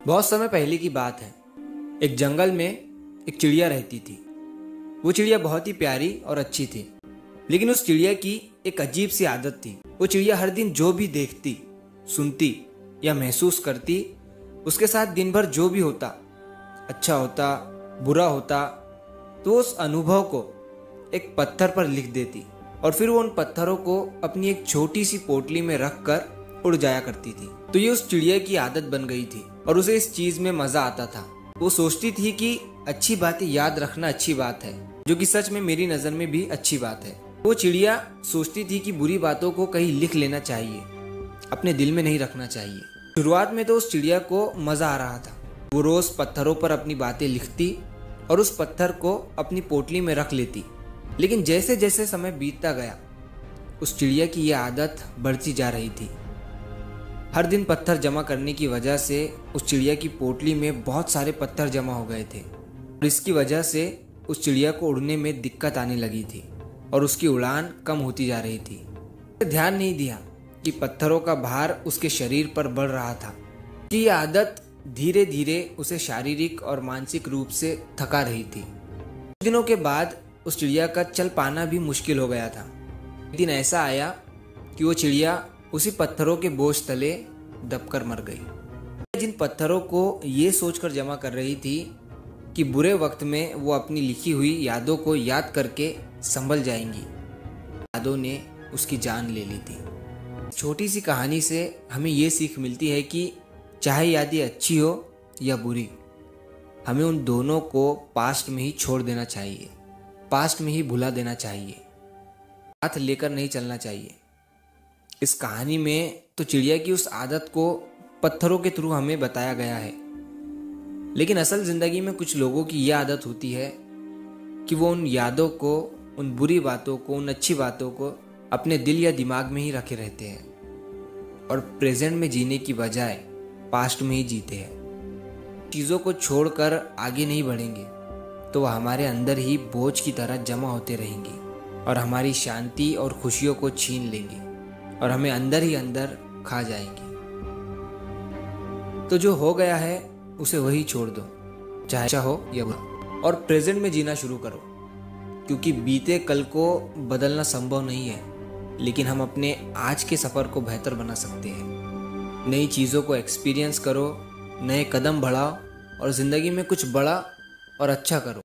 बहुत समय पहले की बात है। एक जंगल में एक चिड़िया रहती थी। वो चिड़िया बहुत ही प्यारी और अच्छी थी, लेकिन उस चिड़िया की एक अजीब सी आदत थी। वो चिड़िया हर दिन जो भी देखती, सुनती या महसूस करती, उसके साथ दिन भर जो भी होता, अच्छा होता बुरा होता, तो उस अनुभव को एक पत्थर पर लिख देती और फिर वो उन पत्थरों को अपनी एक छोटी सी पोटली में रख कर उड़ जाया करती थी। तो ये उस चिड़िया की आदत बन गई थी और उसे इस चीज में मजा आता था। वो सोचती थी कि अच्छी बातें याद रखना अच्छी बात है, जो कि सच में मेरी नजर में भी अच्छी बात है। वो चिड़िया सोचती थी कि बुरी बातों को कहीं लिख लेना चाहिए, अपने दिल में नहीं रखना चाहिए। शुरुआत में तो उस चिड़िया को मजा आ रहा था। वो रोज पत्थरों पर अपनी बातें लिखती और उस पत्थर को अपनी पोटली में रख लेती। लेकिन जैसे जैसे समय बीतता गया, उस चिड़िया की यह आदत बढ़ती जा रही थी। हर दिन पत्थर जमा करने की वजह से उस चिड़िया की पोटली में बहुत सारे पत्थर जमा हो गए थे और इसकी वजह से उस चिड़िया को उड़ने में दिक्कत आने लगी थी और उसकी उड़ान कम होती जा रही थी। ध्यान नहीं दिया कि पत्थरों का भार उसके शरीर पर बढ़ रहा था कि यह आदत धीरे धीरे उसे शारीरिक और मानसिक रूप से थका रही थी। कुछ दिनों के बाद उस चिड़िया का चल पाना भी मुश्किल हो गया था। एक दिन ऐसा आया कि वो चिड़िया उसी पत्थरों के बोझ तले दबकर मर गई। जिन पत्थरों को ये सोचकर जमा कर रही थी कि बुरे वक्त में वो अपनी लिखी हुई यादों को याद करके संभल जाएंगी, यादों ने उसकी जान ले ली थी। छोटी सी कहानी से हमें ये सीख मिलती है कि चाहे यादें अच्छी हो या बुरी, हमें उन दोनों को पास्ट में ही छोड़ देना चाहिए, पास्ट में ही भुला देना चाहिए, साथ लेकर नहीं चलना चाहिए। इस कहानी में तो चिड़िया की उस आदत को पत्थरों के थ्रू हमें बताया गया है, लेकिन असल जिंदगी में कुछ लोगों की यह आदत होती है कि वो उन यादों को, उन बुरी बातों को, उन अच्छी बातों को अपने दिल या दिमाग में ही रखे रहते हैं और प्रेजेंट में जीने की बजाय पास्ट में ही जीते हैं। चीज़ों को छोड़कर आगे नहीं बढ़ेंगे तो वह हमारे अंदर ही बोझ की तरह जमा होते रहेंगे और हमारी शांति और खुशियों को छीन लेंगे और हमें अंदर ही अंदर खा जाएंगे। तो जो हो गया है उसे वही छोड़ दो, चाहे अच्छा हो या बुरा, और प्रेजेंट में जीना शुरू करो, क्योंकि बीते कल को बदलना संभव नहीं है, लेकिन हम अपने आज के सफ़र को बेहतर बना सकते हैं। नई चीज़ों को एक्सपीरियंस करो, नए कदम बढ़ाओ और ज़िंदगी में कुछ बड़ा और अच्छा करो।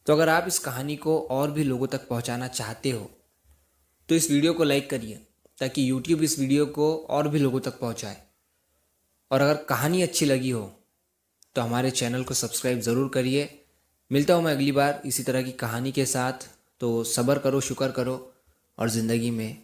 तो अगर आप इस कहानी को और भी लोगों तक पहुंचाना चाहते हो तो इस वीडियो को लाइक करिए, ताकि YouTube इस वीडियो को और भी लोगों तक पहुंचाए। और अगर कहानी अच्छी लगी हो तो हमारे चैनल को सब्सक्राइब ज़रूर करिए। मिलता हूँ मैं अगली बार इसी तरह की कहानी के साथ। तो सब्र करो, शुक्र करो और ज़िंदगी में